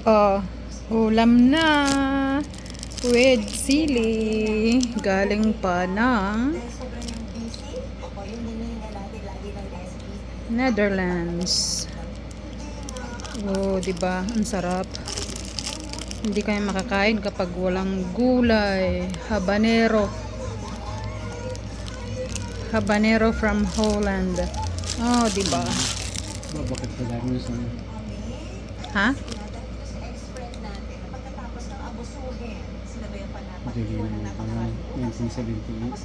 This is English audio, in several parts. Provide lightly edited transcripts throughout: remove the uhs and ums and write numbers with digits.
Oh, ulam na with sili. Galing pa ng Netherlands. Oh, 'di ba? Ang sarap. Hindi kayo makakain kapag walang gulay. Habanero. Habanero from Holland. Oh, 'di ba? Bakit pa dami sa Ha? Juli na parang 1978?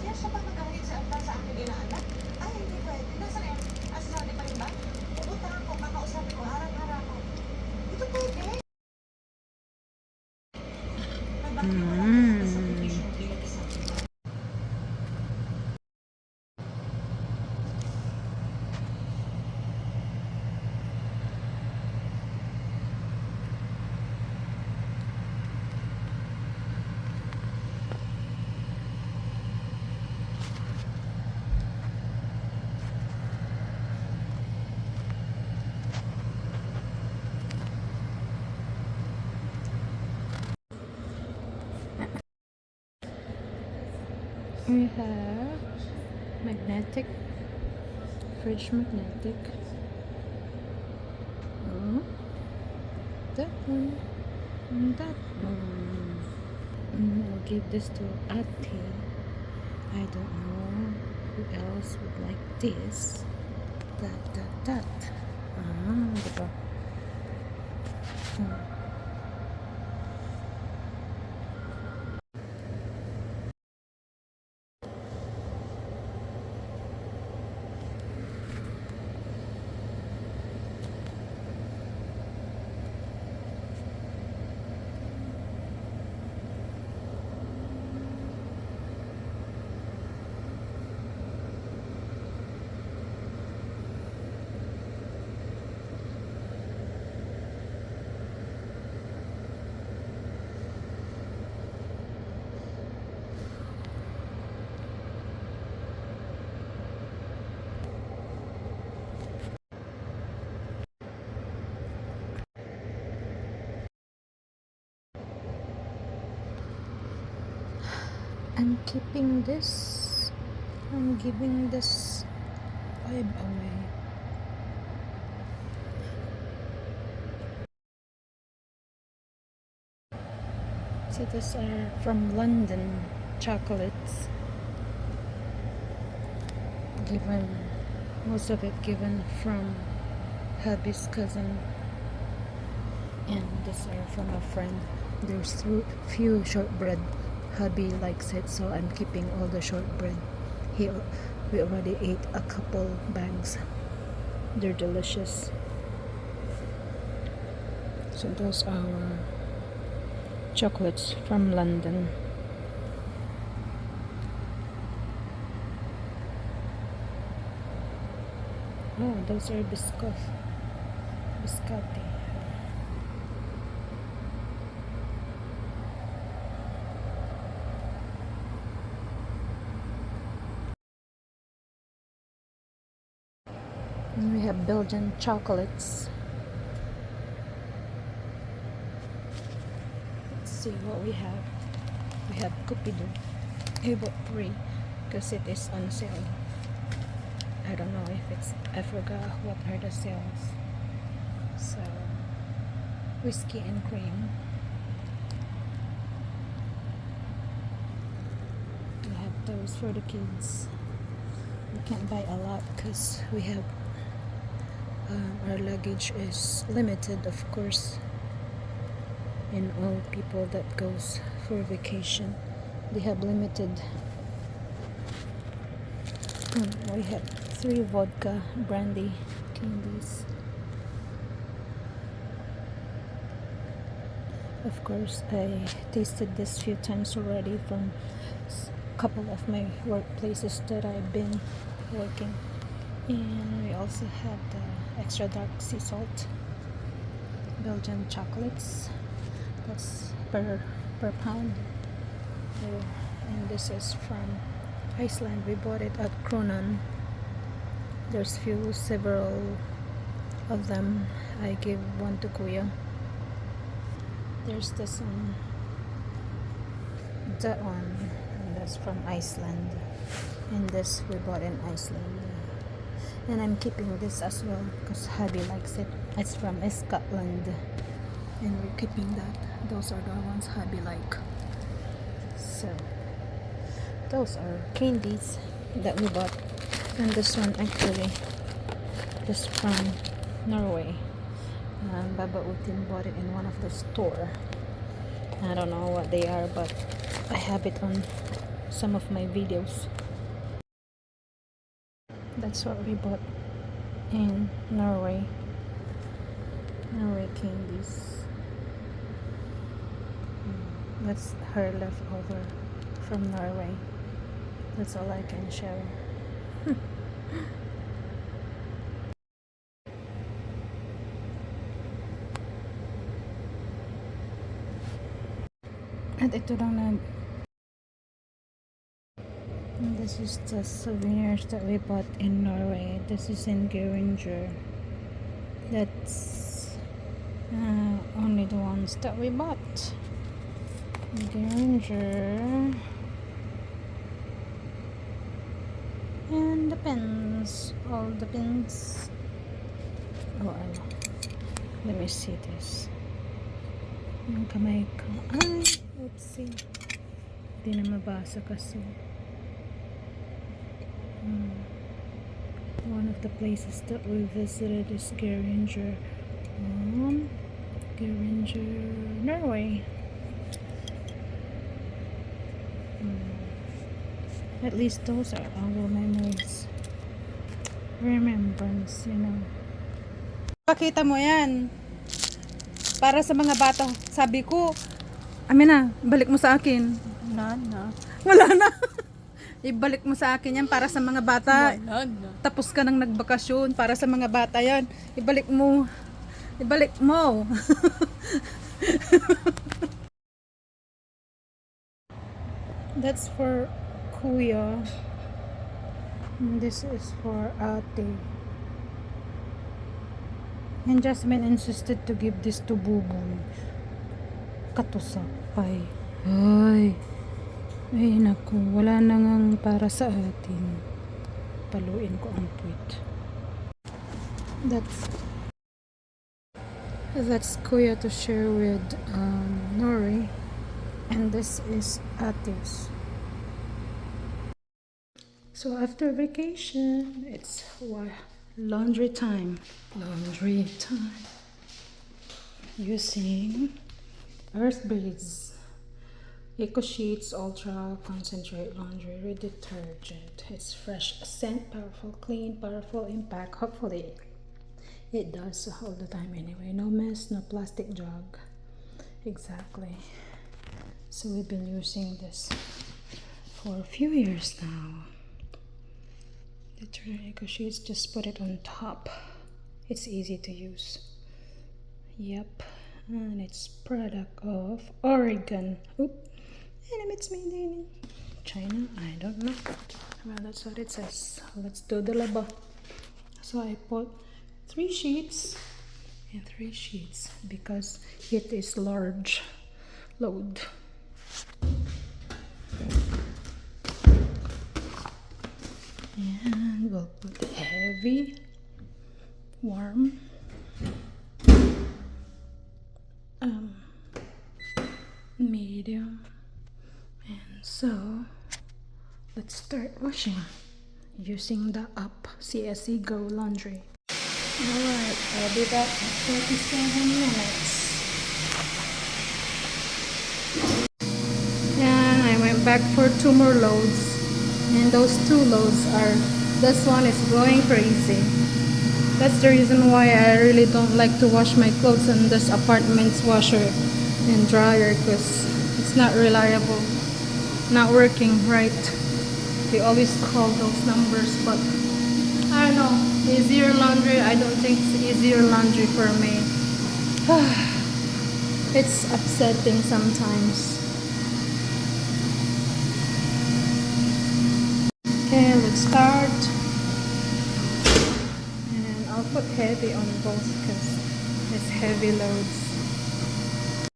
Mm. We have magnetic, fridge magnetic. Oh, that one, and that one. I'll give this to Ate. I don't know who else would like this. That. Ah, diba? Hmm. I'm keeping this. I'm giving this vibe away. So these are from London chocolates. Given most of it given from hubby's cousin, and these are from a friend. There's few shortbread. Hubby likes it, so I'm keeping all the shortbread. We already ate a couple bags. They're delicious. So those are chocolates from London. Oh, those are biscotti. And we have Belgian chocolates. Let's see what we have. We have Cupido. I bought 3 because it is on sale. I don't know if I forgot what are the sales. So, whiskey and cream. We have those for the kids. We can't buy a lot because we have our luggage is limited, of course. And all people that goes for vacation, they have limited. We have 3 vodka brandy candies. Of course, I tasted this few times already from a couple of my workplaces that I've been working. And we also have the extra dark sea salt Belgian chocolates. That's per pound. Oh, and this is from Iceland. We bought it at Kronan. There's several of them. I give one to Kuya. There's this one, that one, and that's from Iceland, and this we bought in Iceland, and I'm keeping this as well because hubby likes it. It's from Scotland, and we're keeping that. Those are the ones hubby like. So those are candies that we bought, and this one actually is from Norway. Baba Utin bought it in one of the store. I don't know what they are, but I have it on some of my videos. That's what we bought in Norway. Norway candies. That's her leftover from Norway. That's all I can share. At ito lang na. This is the souvenirs that we bought in Norway. This is in Geringer. That's only the ones that we bought. Geringer. And the pins. All the pins. Oh, let me see this. Yung kamay ko. Ay, oopsie. Hindi na mabasa kasi. One of the places that we visited is Geringer. Geringer, Norway. At least those are our memories. Remembrance, you know. Pakita mo yan. Para sa mga bata. Sabi ko, Amina, balik mo sa akin. Wala na. Ibalik mo sa akin yan para sa mga bata. Tapos ka nang nagbakasyon para sa mga bata yan. Ibalik mo. Ibalik mo. That's for Kuya. And this is for Ate. And Jasmine insisted to give this to Buboy. Katusapay. Ay. Ay naku, wala na ngang para sa atin. Paluin ko ang puwit. That's Kuya to share with Nori. And this is Atis. So after vacation, it's laundry time. Laundry time. Using Earthbreeze Eco Sheets Ultra Concentrate Laundry Detergent. It's fresh scent, powerful clean, powerful impact. Hopefully it does all the time anyway. No mess, no plastic jug. Exactly. So we've been using this for a few years now. Detergent Eco Sheets, just put it on top. It's easy to use. Yep. And it's product of Oregon. Oop. And it's made in China. I don't know. Well, that's what it says. Let's do the laba. So I put 3 sheets and 3 sheets because it is large load. And we'll put heavy, warm, medium, and so let's start washing using the Up CSE Go Laundry. Alright, I'll be back in 37 minutes. And I went back for 2 more loads, and those 2 loads are, this one is going crazy. That's the reason why I really don't like to wash my clothes in this apartment's washer and dryer, because it's not reliable, not working right. They always call those numbers, but I don't know, easier laundry, I don't think it's easier laundry for me. It's upsetting sometimes. Okay, let's start. And I'll put heavy on both because it's heavy loads.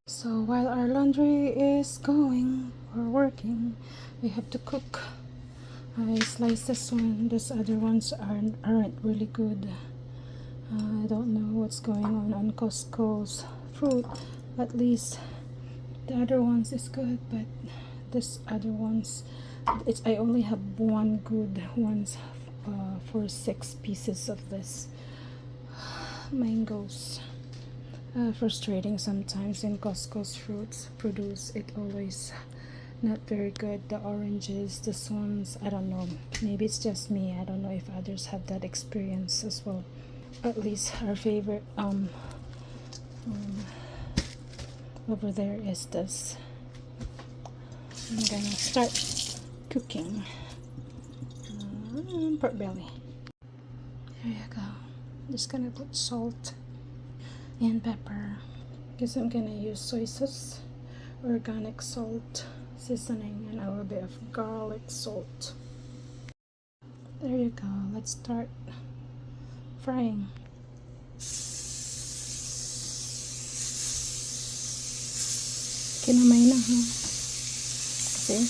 So our laundry is going or working. We have to cook. I sliced this one. These other ones aren't really good. I don't know what's going on Costco's fruit. At least the other ones is good, but this other ones, I only have one good ones for 6 pieces of this mangoes. Frustrating sometimes in Costco's fruits produce. It always not very good. The oranges, this ones, I don't know. Maybe it's just me. I don't know if others have that experience as well. At least our favorite over there is this. I'm gonna start cooking pork belly. There you go. Just gonna put salt and pepper because I'm gonna use soy sauce, organic salt, seasoning, and a little bit of garlic salt. There you go. Let's start frying. Kinamay na ha. Kasi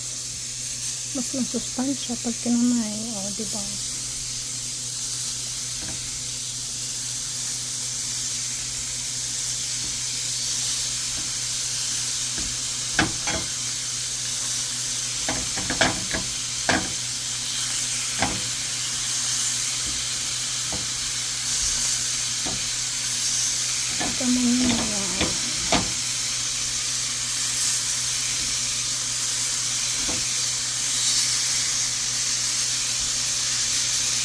mas masustansya pag kinamay. O, diba?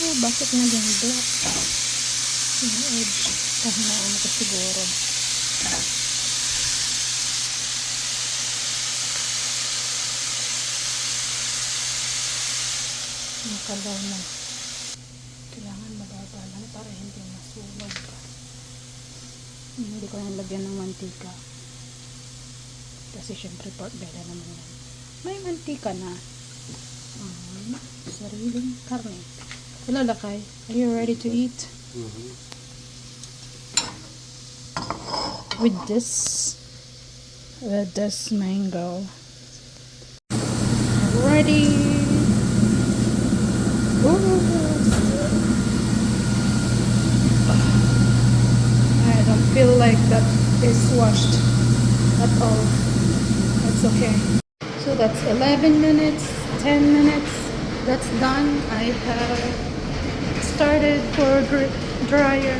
Oh, bakit naging black yung edge? Kahinaan ko siguro. Nakalaw na. Kailangan mababa lang para hindi masunog. Hindi ko lang lagyan ng mantika. Kasi syempre pork belly naman yan. May mantika na. Sariling karne. Hello, Lakay. Are you ready to eat? Mm-hmm. With this mango. Ready. Ooh. I don't feel like that is washed at all. That's okay. So that's 11 minutes, 10 minutes. That's done. I have started for dryer,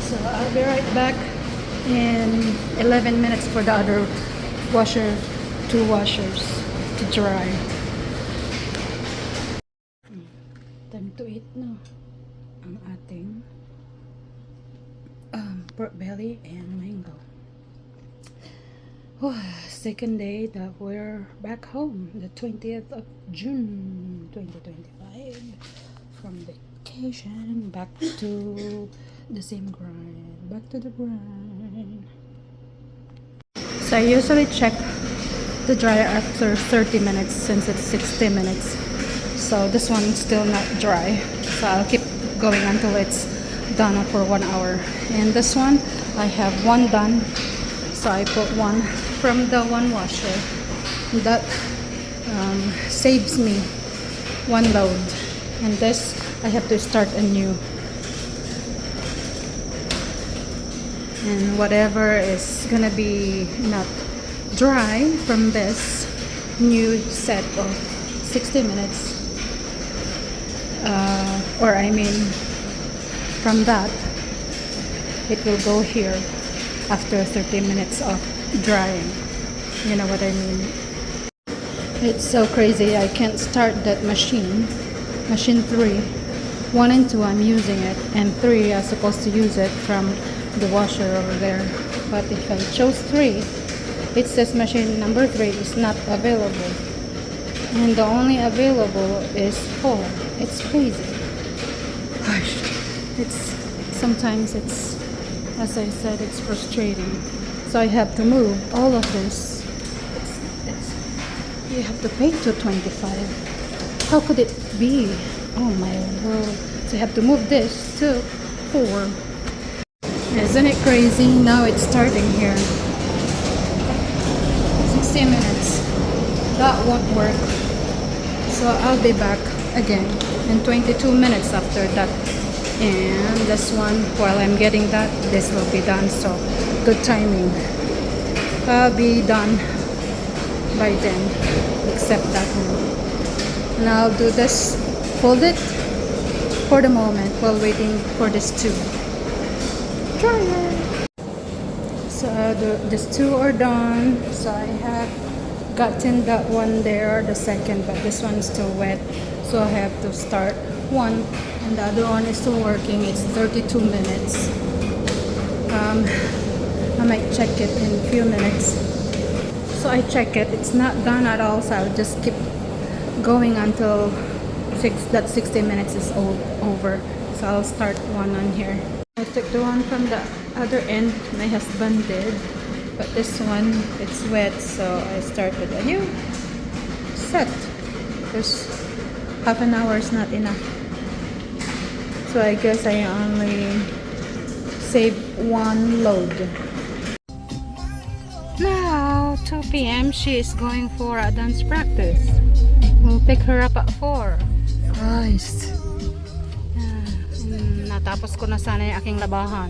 so I'll be right back in 11 minutes for the other washer, 2 washers to dry. Time to eat na ang ating pork belly and mango. Second day that we're back home, the 20th of June 2025 from vacation, back to the same grind, back to the grind. So I usually check the dryer after 30 minutes since it's 60 minutes. So this one's still not dry, so I'll keep going until it's done for 1 hour. And this one, I have one done, so I put one from the one washer. That saves me one load. And this, I have to start anew. And whatever is gonna be not dry from this new set of 60 minutes, or I mean from that, it will go here after 30 minutes of drying. You know what I mean? It's so crazy. I can't start that machine 3. 1 and 2 I'm using it, and 3 I'm supposed to use it from the washer over there. But if I chose 3, it says machine number 3 is not available, and the only available is 4. It's crazy. Gosh, sometimes it's, as I said, it's frustrating. So I have to move all of this. You have to pay to 25. How could it be? Oh my world. So you have to move this to 4. Isn't it crazy? Now it's starting here. that won't work. So I'll be back again in 22 minutes after that. And this one, while I'm getting that, this will be done. So good timing. I'll be done by then, except that one. And I'll do this, hold it for the moment while waiting for this tube. Dryer. So these two are done. So I have gotten that one there, the second, but this one is still wet. So I have to start one, and the other one is still working. It's 32 minutes. I might check it in a few minutes. So I check it. It's not done at all. So I'll just keep going until that 60 minutes is over. So I'll start one on here. I took the one from the other end. My husband did, but this one, it's wet, so I started a new set. There's half an hour is not enough, so I guess I only save one load. Now 2 p.m. she is going for a dance practice. We'll pick her up at 4. Christ. Natapos ko na sana yung aking labahan.